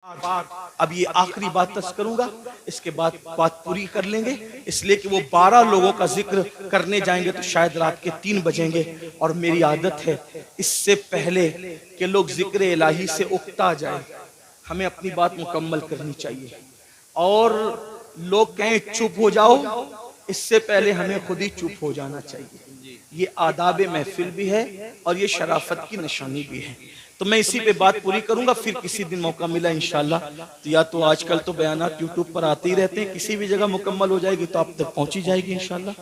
अब ये आखिरी बात तक करूंगा, इसके बाद बात पूरी कर लेंगे, इसलिए कि वो 12 लोगों का जिक्र करने जाएंगे तो शायद रात के 3 बजेंगे। और मेरी आदत है इससे पहले कि लोग जिक्र इलाही से उकता जाए, हमें अपनी बात मुकम्मल करनी चाहिए। और लोग कहें चुप हो जाओ, इससे पहले हमें खुद ही चुप हो जाना चाहिए। ये आदाब महफिल भी है और ये शराफत की निशानी भी है। तो मैं इसी पे बात पूरी करूंगा, फिर किसी दिन मौका मिला इंशाल्लाह। तो या तो आजकल तो बयानात यूट्यूब पर आते ही रहते हैं, किसी भी जगह मुकम्मल हो जाएगी तो आप तक पहुंची जाएगी इंशाल्लाह।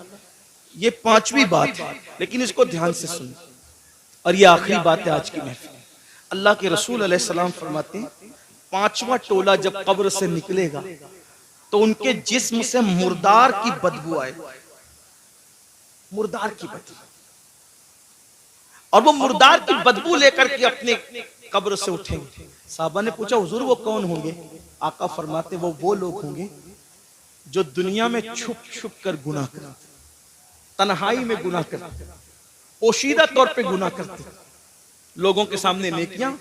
ये 5वीं बात है, लेकिन इसको ध्यान से सुन। और ये आखिरी बात है आज की महफिल। अल्लाह के रसूल अलैहिस्सलाम फरमाते हैं 5वां टोला जब कब्र से निकलेगा तो उनके जिस्म से मुर्दार की बदबू आए, मुर्दार की बदबू। और वो मुर्दार की बदबू लेकर के अपने कब्र से उठेंगे। साहबा ने पूछा हुजूर वो कौन होंगे? आका फरमाते वो लोग होंगे जो दुनिया में छुप छुप कर गुनाह करते, तन्हाई में गुनाह करते, पोशीदा तौर पे गुनाह करते, लोगों के सामने नेकियां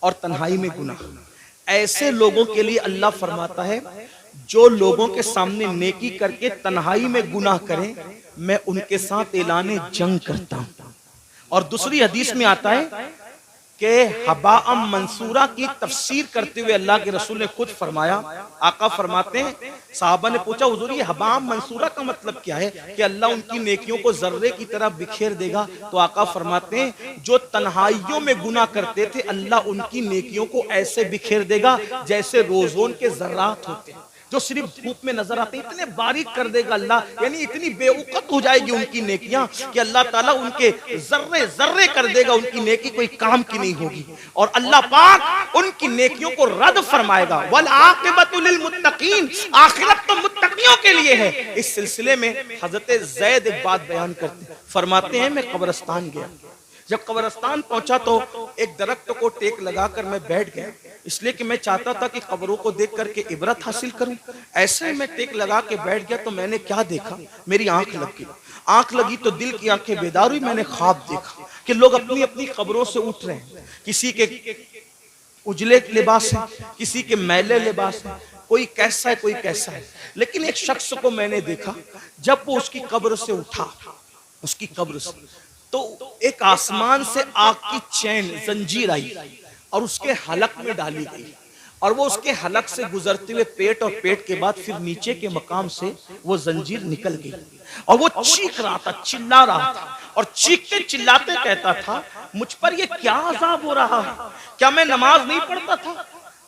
और तन्हाई में गुनाह। ऐसे लोगों के लिए अल्लाह फरमाता है जो लोगों के सामने नेकी करके तन्हाई में गुनाह करें, मैं उनके साथ ऐलान जंग करता हूं। और दूसरी हदीस में आता है कि हबाअम मंसूरा की तफसीर करते हुए अल्लाह के रसूल ने खुद फरमाया, आका फरमाते हैं साहबा ने पूछा हुजूर ये हबाअम मंसूरा का मतलब क्या है? कि अल्लाह उनकी नेकियों को जर्रे की तरह बिखेर देगा। तो आका फरमाते हैं जो तन्हाइयों में गुनाह करते थे अल्लाह उनकी नेकियों को ऐसे बिखेर देगा जैसे रोजोन के जर्रात होते हैं जो सिर्फ धूप में नजर आते हैं, इतने बारीक कर देगा अल्लाह, यानी इतनी बेवकूफ हो जाएगी उनकी नेकियां कि अल्लाह ताला उनके जर्रे जर्रे कर देगा, उनकी नेकी कोई काम की नहीं होगी। और अल्लाह पाक उनकी नेकियों को रद्द फरमाएगा। वल आक़िबतु लिल मुत्तकीन, आखिरत तो मुत्तकियों के लिए है। इस सिलसिले में हजरत ज़ैद एक बात बयान करते, फरमाते हैं मैं कब्रिस्तान गया, जब कब्रिस्तान पहुंचा तो एक दरख्त को टेक लगाकर मैं बैठ गया, इसलिए कि मैं चाहता था कि कब्रों को देख करके इबरत हासिल करूं। ऐसे में टेक लगा के बैठ गया तो मैंने क्या देखा, मेरी आंख लगी। आंख लगी तो दिल की आंखें बेदार हुई। मैंने ख्वाब देखा कि लोग अपनी अपनी कब्रों से उठ रहे हैं, किसी के उजले लिबास है, किसी के मैले लिबास है, कोई कैसा है कोई कैसा है। लेकिन एक शख्स को मैंने देखा जब वो उसकी कब्र से उठा, उसकी कब्र से तो एक आसमान से आग की चैन जंजीर आई और उसके हलक में डाली गई और वो उसके हलक से गुजरते हुए पेट और पेट के बाद फिर नीचे के मकाम से वो जंजीर निकल गई और वो चीख रहा था, चिल्ला रहा था और चीखते चिल्लाते कहता था मुझ पर ये क्या अज़ाब हो रहा है? क्या मैं नमाज नहीं पढ़ता था?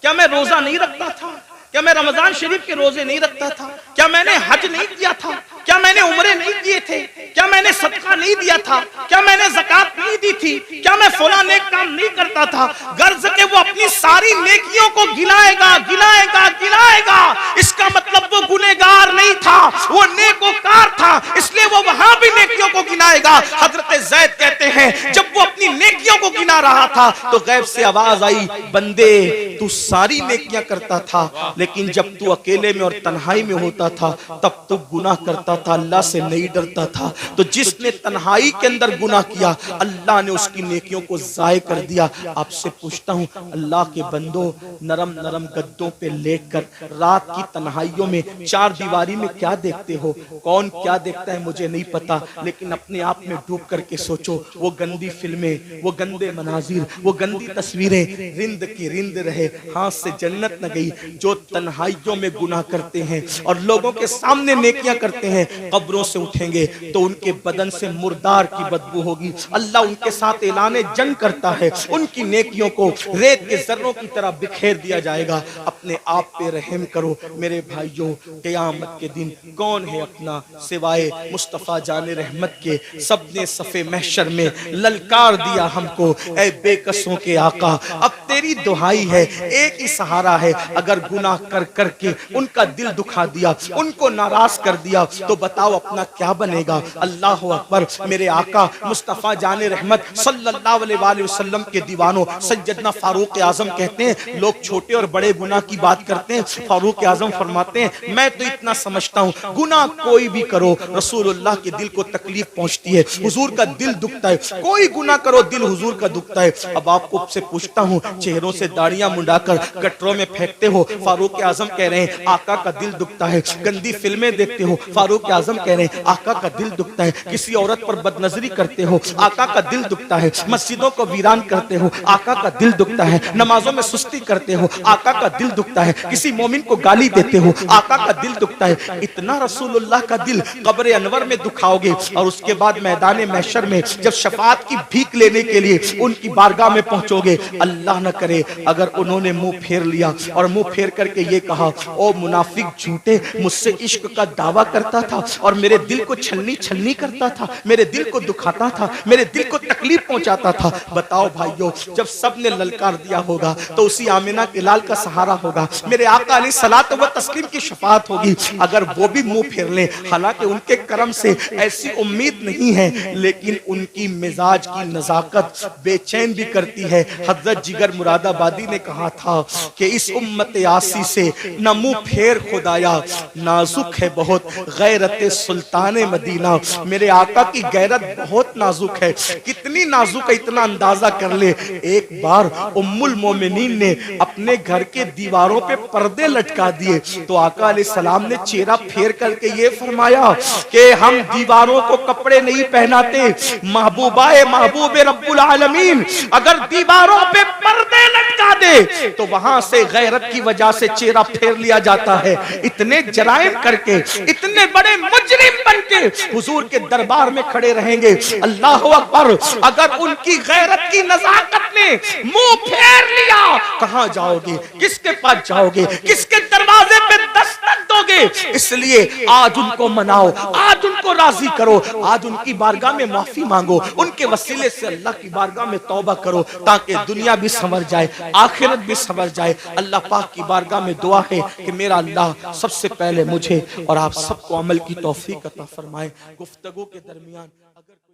क्या मैं रोजा नहीं रखता था? क्या मैं रमजान शरीफ के रोजे नहीं रखता था? क्या मैंने हज नहीं किया था? क्या मैंने उम्रे नहीं किए थे? क्या मैंने सदका नहीं दिया था? क्या मैंने ज़कात नहीं दी थी? क्या मैं फला नेक काम नहीं करता था? गर्ज के वो अपनी सारी नेकियों को गिनाएगा गिनाएगा गिनाएगा। इसका मतलब वो गुनहगार नहीं था, वो नेकोकार था, इसलिए वो वहां भी नेकियों को गिनाएगा। हजरत ज़ैद कहते हैं जब वो अपनी नेकियों को गिना रहा था तो गैब से आवाज आई, बंदे तू सारी नेकियां करता था, लेकिन जब तू अकेले में और तन्हाई में होता था तब तू गुनाह करता था, अल्लाह से नहीं डरता था। तो जिसने तन्हाई के अंदर गुनाह किया अल्लाह ने उसकी नेकियों को जाय कर दिया। आपसे पूछता हूँ अल्लाह के बंदो, नरम नरम गद्दों पे लेटकर रात की तन्हाइयों में चार दीवारी में क्या देखते हो? कौन क्या देखता है मुझे नहीं पता, लेकिन अपने आप में डूब करके सोचो, वो गंदी फिल्में, वो गंदे मनाजिर, वो गंदी तस्वीरें रिंद की रिंद रहे, हाथ से जन्नत न गई। जो तन्हाइयों में गुनाह करते हैं और लोगों के सामने नेकियां करते हैं, कब्रों से उठेंगे तो उनके बदन से मुर्दार की बदबू होगी। अल्लाह उनके साथ ऐलान जंग करता है, उनकी नेकियों को रेत के जर्रों की तरह बिखेर दिया जाएगा। अपने आप पे रहम करो मेरे भाइयों, क़यामत के दिन कौन है अपना सिवाय मुस्तफ़ा जाने रहमत के। सबने सफ़े महशर में ललकार दिया हमको, ऐ बेकसों के आका अब तेरी दुहाई है, एक ही सहारा है। अगर गुनाह कर करके उनका दिल दुखा दिया, उनको नाराज कर दिया तो बताओ अपना क्या बनेगा। अल्लाह अकबर। मेरे आका मुस्तफ़ा जाने रहमत सल्लल्लाहु अलैहि वसल्लम के दीवानों सैयदना फारूक आजम कहते हैं, लोग छोटे और बड़े गुनाह की बात करते हैं, फारूक आजम फरमाते हैं मैं तो इतना समझता हूँ गुनाह कोई भी करो रसूलुल्लाह के दिल को तकलीफ पहुंचती है, हुजूर का दिल दुखता है। कोई गुनाह करो करो, दिल हुजूर का दुखता है। अब आपको से पूछता हूँ, चेहरों से दाढ़ियां मुंडाकर गटरों में फेंकते हो, फारूक आजम कह रहे हैं आका का दिल दुखता है। गंदी फिल्में देखते हो, फारूक आजम कह रहे हैं आका का दिल दुखता है। किसी औरत पर बदनजरी करते हो, आका का दिल दुखता है। मस्जिदों को वीरान करते हो, आका का दिल दुखता है। नमाजों में सुस्ती करते हो, आका का दिल दुखता है। किसी मोमिन को गाली देते हो, आका का दिल दुखता है। इतना रसूलुल्लाह का दिल कब्र अनवर में दुखाओगे, और उसके बाद मैदान महशर में जब शफाअत की भीख लेने के लिए उनकी बारगाह में पहुंचोगे, अल्लाह न करे अगर उन्होंने मुंह फेर लिया और मुंह फेर करके ये कहा, ओ मुनाफिक झूठे, मुझसे इश्क का दावा करता था और मेरे दिल को छलनी छलनी करता था, मेरे दिल को दुखाता था, मेरे दिल को तकलीफ पहुंचाता था। बताओ भाइयों, जब सब ने ललकार दिया होगा तो उसी आमिना के लाल का सहारा होगा, मेरे आका अलैहिस्सलात व तस्लीम की शफाअत होगी। अगर वो भी मुंह फेर ले, हालांकि उनके करम से ऐसी उम्मीद नहीं है, लेकिन उनकी मिजाज की नजाकत बेचैन भी करती है। हजरत जिगर मुरादाबादी ने कहा था कि इस उम्मत यासी से न मुंह फेर खुदाया, नाजुक है बहुत गैरत सुल्तान मदीना। मेरे आका की गैरत बहुत नाजुक है। कितनी नाजुक है इतना अंदाजा कर ले। एक बार उम्मुल मोमिनीन ने अपने घर के दीवारों पे पर्दे लटका दिए, तो आका अलैहिस्सलाम ने चेहरा फेर करके ये फरमाया कि हम दीवारों को कपड़े नहीं पहनाते, महबूबाए महबूब रब्बुल आलमीन अगर दीवारों पे पर्दे लटका दे तो वहां से गैरत की वजह से चेहरा फेर लिया जाता है। इतने जराइम करके, इतने बड़े मुजरिम बनके हुजूर के दरबार में खड़े रहेंगे, अल्लाह अकबर। अगर उनकी गैरत की नजाकत ने मुंह फेर लिया, कहां जाओगे, किसके पास जाओगे, किसके दरवाजे पे दस्तक दोगे? इसलिए आज उनको मनाओ, आज उनको राजी करो, आज उनकी बारगाह में माफी मांगो, उनके वसीले से अल्लाह की बारगाह में तौबा करो, ताकि दुनिया भी संवर जाए, आखिरत भी संवर जाए। अल्लाह पाक की बारगाह में दुआ है कि मेरा अल्लाह सबसे पहले मुझे और आप सबको अमल की तौफीक अता फरमाए। गुफ्तगू के दरमियान अगर